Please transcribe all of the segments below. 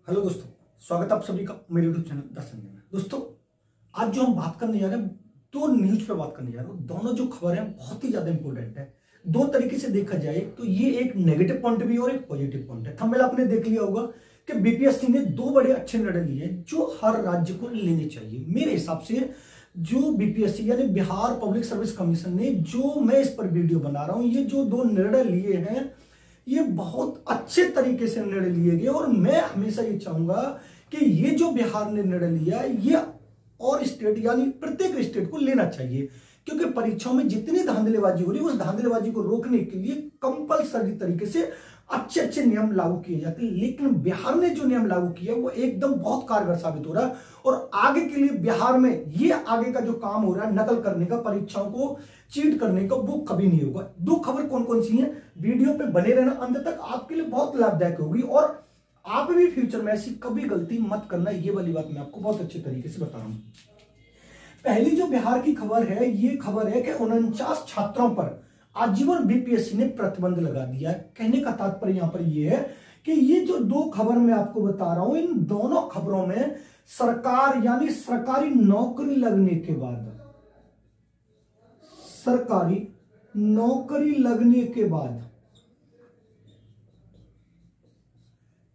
Hello दोस्तों, स्वागत है आप सभी का मेरे यूट्यूब चैनल द संजय में। दोस्तों, आज जो हम बात करने जा रहे हैं, दो न्यूज पे बात करने जा रहे हैं। दोनों जो खबर है बहुत ही ज्यादा इंपॉर्टेंट है। दो तरीके से देखा जाए तो ये एक नेगेटिव पॉइंट भी और एक पॉजिटिव पॉइंट है। थंबनेल आपने देख लिया होगा कि बीपीएससी ने दो बड़े अच्छे निर्णय लिए जो हर राज्य को लेने चाहिए। मेरे हिसाब से जो बीपीएससी यानी बिहार पब्लिक सर्विस कमीशन ने, जो मैं इस पर वीडियो बना रहा हूं, ये जो दो निर्णय लिए हैं ये बहुत अच्छे तरीके से निर्णय लिए गए। और मैं हमेशा ये चाहूंगा कि ये जो बिहार ने निर्णय लिया है ये और स्टेट यानी प्रत्येक स्टेट को लेना चाहिए, क्योंकि परीक्षाओं में जितनी धांधलेबाजी हो रही है उस धांधलेबाजी को रोकने के लिए कंपलसरी तरीके से अच्छे अच्छे नियम लागू किए जाते हैं। लेकिन बिहार ने जो नियम लागू किया वो एकदम बहुत कारगर साबित हो रहा है। और आगे के लिए बिहार में ये आगे का जो काम हो रहा है नकल करने का, परीक्षाओं को चीट करने का, वो कभी नहीं होगा। दो खबर कौन कौन सी हैं, वीडियो पे बने रहना अंत तक, आपके लिए बहुत लाभदायक होगी। और आप भी फ्यूचर में ऐसी कभी गलती मत करना, ये वाली बात मैं आपको बहुत अच्छे तरीके से बता रहा हूं। पहली जो बिहार की खबर है, ये खबर है कि 49 छात्रों पर आजीवन बीपीएससी ने प्रतिबंध लगा दिया है। कहने का तात्पर्य यहां पर यह है कि ये जो दो खबर मैं आपको बता रहा हूं, इन दोनों खबरों में सरकार यानी सरकारी नौकरी लगने के बाद, सरकारी नौकरी लगने के बाद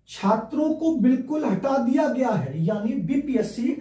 छात्रों को बिल्कुल हटा दिया गया है। यानी बीपीएससी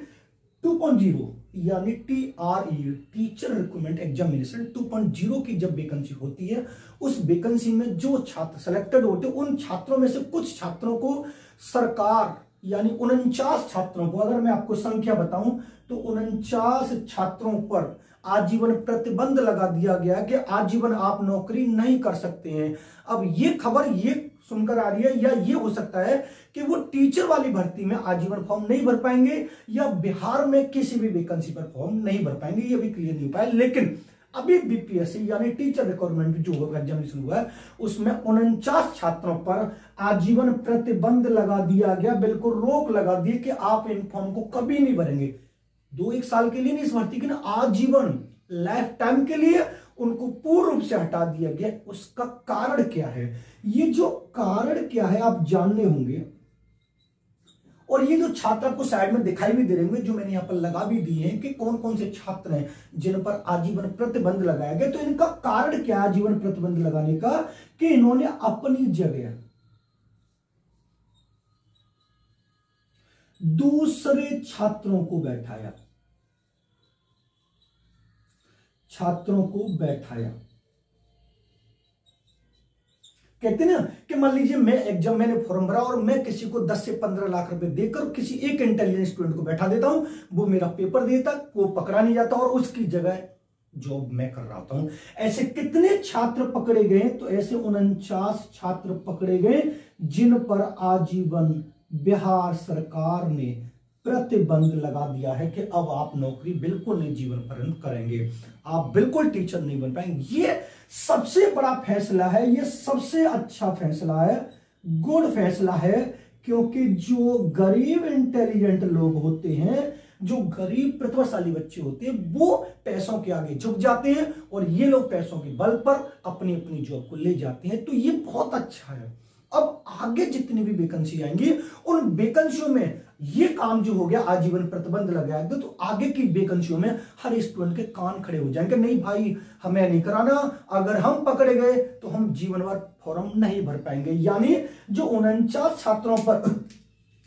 2.0 यानी TRE टीचर रिक्रूटमेंट एग्जामिनेशन 2.0 की जब वैकेंसी होती है, उस वैकेंसी में जो छात्र सेलेक्टेड होते हैं उन छात्रों में से कुछ छात्रों को सरकार यानी 49 छात्रों को, अगर मैं आपको संख्या बताऊं तो 49 छात्रों पर आजीवन प्रतिबंध लगा दिया गया कि आजीवन आप नौकरी नहीं कर सकते हैं। अब ये खबर ये सुनकर आ रही है, या ये हो सकता है कि वो टीचर वाली भर्ती में आजीवन फॉर्म नहीं भर पाएंगे या बिहार में किसी भी वैकेंसी पर फॉर्म नहीं भर पाएंगे, ये भी क्लियर नहीं पाया। लेकिन अभी बीपीएससी यानी टीचर रिक्रूटमेंट जो एग्जामिनेशन हुआ है उसमें 49 छात्रों पर आजीवन प्रतिबंध लगा दिया गया, बिल्कुल रोक लगा दी कि आप इन फॉर्म को कभी नहीं भरेंगे। 2-1 साल के लिए नहीं इस भर्ती के ना, आजीवन लाइफ टाइम के लिए उनको पूर्ण रूप से हटा दिया गया। उसका कारण क्या है, ये जो कारण क्या है आप जानने होंगे। और ये जो छात्र आपको साइड में दिखाई भी दे रहे होंगे, जो मैंने यहां पर लगा भी दिए हैं कि कौन कौन से छात्र हैं जिन पर आजीवन प्रतिबंध लगाया गया। तो इनका कारण क्या है आजीवन प्रतिबंध लगाने का, कि इन्होंने अपनी जगह दूसरे छात्रों को बैठाया, छात्रों को बैठाया। कहते ना कि मान लीजिए मैंने फॉर्म भरा और मैं किसी को 10 से 15 लाख रुपए देकर किसी एक इंटेलिजेंट स्टूडेंट को बैठा देता हूं, वो मेरा पेपर देता, वो पकड़ा नहीं जाता और उसकी जगह जॉब मैं कर रहा हूं। ऐसे कितने छात्र पकड़े गए, तो ऐसे 49 छात्र पकड़े गए जिन पर आजीवन बिहार सरकार ने प्रतिबंध लगा दिया है कि अब आप नौकरी बिल्कुल नहीं जीवन पर्यंत करेंगे, आप बिल्कुल टीचर नहीं बन पाएंगे। ये सबसे बड़ा फैसला है, ये सबसे अच्छा फैसला है, गुड फैसला है। क्योंकि जो गरीब इंटेलिजेंट लोग होते हैं, जो गरीब प्रतिभाशाली बच्चे होते हैं, वो पैसों के आगे झुक जाते हैं और ये लोग पैसों के बल पर अपनी अपनी जॉब को ले जाते हैं। तो ये बहुत अच्छा है। अब आगे जितनी भी वैकेंसी आएंगी उन वैकेंसियों में ये काम जो हो गया आजीवन प्रतिबंध लगाया गया, तो आगे की वैकेंसियों में हर स्टूडेंट के कान खड़े हो जाएंगे, नहीं भाई हमें नहीं कराना, अगर हम पकड़े गए तो हम जीवन भर फॉर्म नहीं भर पाएंगे। यानी जो 49 छात्रों पर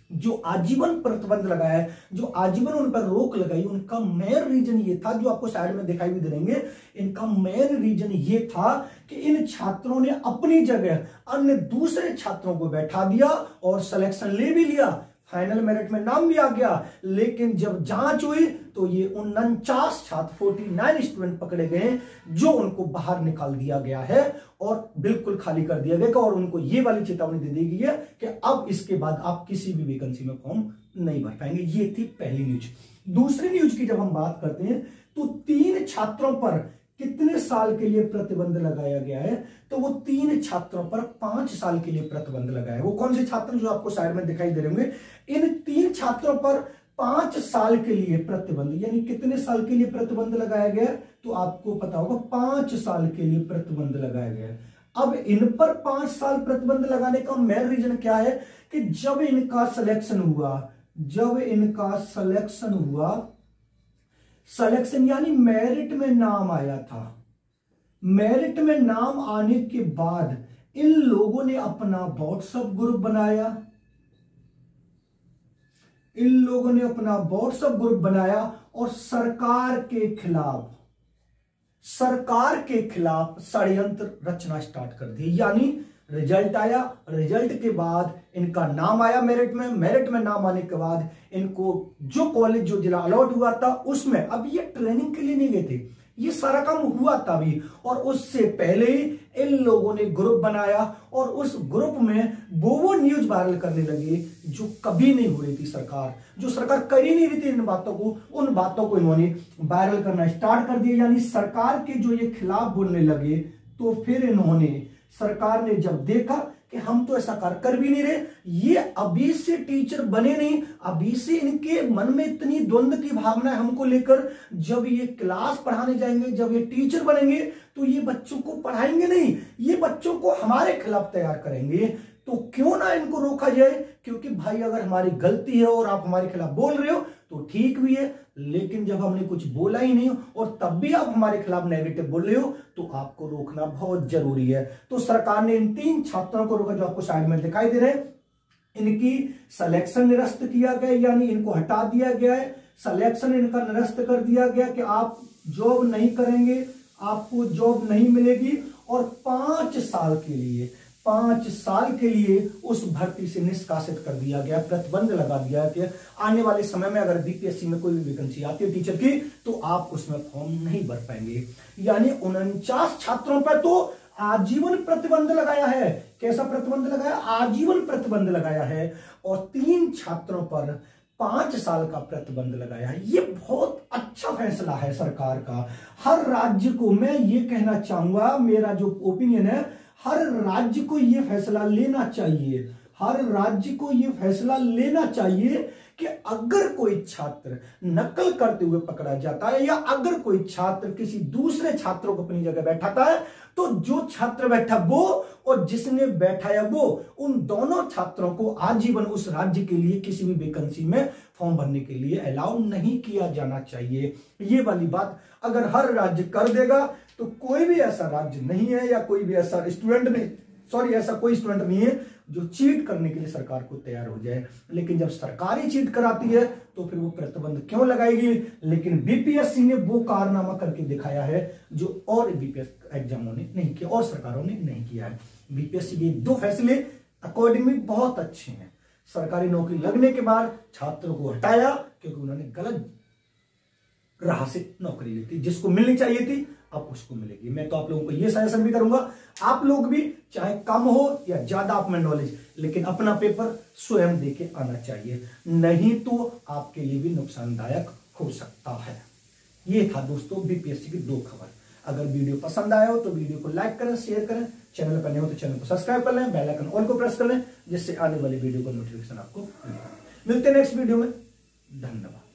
जो आजीवन प्रतिबंध लगाया है, जो आजीवन उन पर रोक लगाई, उनका मेन रीजन ये था, जो आपको साइड में दिखाई भी दे देंगे, इनका मेन रीजन ये था कि इन छात्रों ने अपनी जगह अन्य दूसरे छात्रों को बैठा दिया और सिलेक्शन ले भी लिया, फाइनल मेरिट में नाम भी आ गया। लेकिन जब जांच हुई तो ये 49 छात्र 49 स्टूडेंट पकड़े गए जो उनको बाहर निकाल दिया गया है और बिल्कुल खाली कर दिया गया और उनको ये वाली चेतावनी दे दी गई है कि अब इसके बाद आप किसी भी वैकेंसी में फॉर्म नहीं भर पाएंगे। ये थी पहली न्यूज। दूसरी न्यूज की जब हम बात करते हैं तो 3 छात्रों पर कितने साल के लिए प्रतिबंध लगाया गया है, तो वो 3 छात्रों पर 5 साल के लिए प्रतिबंध लगाया है। वो कौन से छात्र जो आपको साइड में दिखाई दे रहे होंगे, इन 3 छात्रों पर 5 साल के लिए प्रतिबंध, यानी कितने साल के लिए प्रतिबंध लगाया गया, तो आपको पता होगा 5 साल के लिए प्रतिबंध लगाया गया है। अब इन पर 5 साल प्रतिबंध लगाने का मेन रीजन क्या है कि जब इनका सिलेक्शन हुआ, सिलेक्शन यानी मेरिट में नाम आया था, मेरिट में नाम आने के बाद इन लोगों ने अपना व्हाट्सएप ग्रुप बनाया, और सरकार के खिलाफ षड्यंत्र रचना स्टार्ट कर दी। यानी रिजल्ट आया, रिजल्ट के बाद इनका नाम आया मेरिट में नाम आने के बाद इनको जो कॉलेज जो जिला अलॉट हुआ था उसमें, अब ये ट्रेनिंग के लिए नहीं गए थे, ये सारा काम हुआ था भी, और उससे पहले ही इन लोगों ने ग्रुप बनाया और उस ग्रुप में वो न्यूज वायरल करने लगे जो कभी नहीं हो रही थी, जो सरकार कर ही नहीं रही थी इन बातों को, उन बातों को इन्होंने वायरल करना स्टार्ट कर दिया। यानी सरकार के जो ये खिलाफ बोलने लगे, तो फिर सरकार ने जब देखा कि हम तो ऐसा कर भी नहीं रहे, ये अभी से टीचर बने नहीं, अभी से इनके मन में इतनी द्वंद्व की भावना है हमको लेकर, जब ये क्लास पढ़ाने जाएंगे, जब ये टीचर बनेंगे तो ये बच्चों को पढ़ाएंगे नहीं, ये बच्चों को हमारे खिलाफ तैयार करेंगे। तो क्यों ना इनको रोका जाए, क्योंकि भाई अगर हमारी गलती है और आप हमारे खिलाफ बोल रहे हो तो ठीक भी है, लेकिन जब हमने कुछ बोला ही नहीं और तब भी आप हमारे खिलाफ नेगेटिव बोल रहे हो तो आपको रोकना बहुत जरूरी है। तो सरकार ने इन 3 छात्रों को रोका जो आपको साइड में दिखाई दे रहे हैं। इनकी सिलेक्शन निरस्त किया गया, यानी इनको हटा दिया गया है, सिलेक्शन इनका निरस्त कर दिया गया कि आप जॉब नहीं करेंगे, आपको जॉब नहीं मिलेगी, और 5 साल के लिए उस भर्ती से निष्कासित कर दिया गया, प्रतिबंध लगा दिया कि आने वाले समय में अगर बीपीएससी में कोई भी वैकेंसी आती है टीचर की तो आप उसमें फॉर्म नहीं भर पाएंगे। यानी 49 छात्रों पर तो आजीवन प्रतिबंध लगाया है। कैसा प्रतिबंध लगाया? आजीवन प्रतिबंध लगाया है। और 3 छात्रों पर 5 साल का प्रतिबंध लगाया है। ये बहुत अच्छा फैसला है सरकार का। हर राज्य को मैं ये कहना चाहूंगा, मेरा जो ओपिनियन है, हर राज्य को ये फैसला लेना चाहिए, हर राज्य को ये फैसला लेना चाहिए कि अगर कोई छात्र नकल करते हुए पकड़ा जाता है या अगर कोई छात्र किसी दूसरे छात्रों को अपनी जगह बैठाता है तो जो छात्र बैठा वो और जिसने बैठाया वो, उन दोनों छात्रों को आजीवन उस राज्य के लिए किसी भी वैकेंसी में फॉर्म भरने के लिए अलाउ नहीं किया जाना चाहिए। ये वाली बात अगर हर राज्य कर देगा तो कोई भी ऐसा राज्य नहीं है या कोई भी ऐसा स्टूडेंट नहीं, ऐसा कोई स्टूडेंट नहीं है जो चीट करने के लिए सरकार को तैयार हो जाए। लेकिन जब सरकार ही चीट कराती है तो फिर वो प्रतिबंध क्यों लगाएगी? लेकिन बीपीएससी ने वो कारनामा करके दिखाया है जो और बीपीएससी एग्जामों ने नहीं किया और सरकारों ने नहीं किया है। बीपीएससी के 2 फैसले अकॉर्डिंग में बहुत अच्छे हैं। सरकारी नौकरी लगने के बाद छात्रों को हटाया क्योंकि उन्होंने गलत राह से नौकरी ली थी, जिसको मिलनी चाहिए थी अब उसको मिलेगी। मैं तो आप लोगों को ये सजेशन भी करूंगा, आप लोग भी चाहे कम हो या ज्यादा आप में नॉलेज, लेकिन अपना पेपर स्वयं देके आना चाहिए, नहीं तो आपके लिए भी नुकसानदायक हो सकता है। ये था दोस्तों बीपीएससी की 2 खबर। अगर वीडियो पसंद आया हो तो वीडियो को लाइक करें, शेयर करें, चैनल पर नए हो तो चैनल को सब्सक्राइब कर लें, बेल आइकन ऑल को प्रेस कर लें, जिससे आने वाली वीडियो का नोटिफिकेशन आपको मिलते हैं नेक्स्ट वीडियो में। धन्यवाद।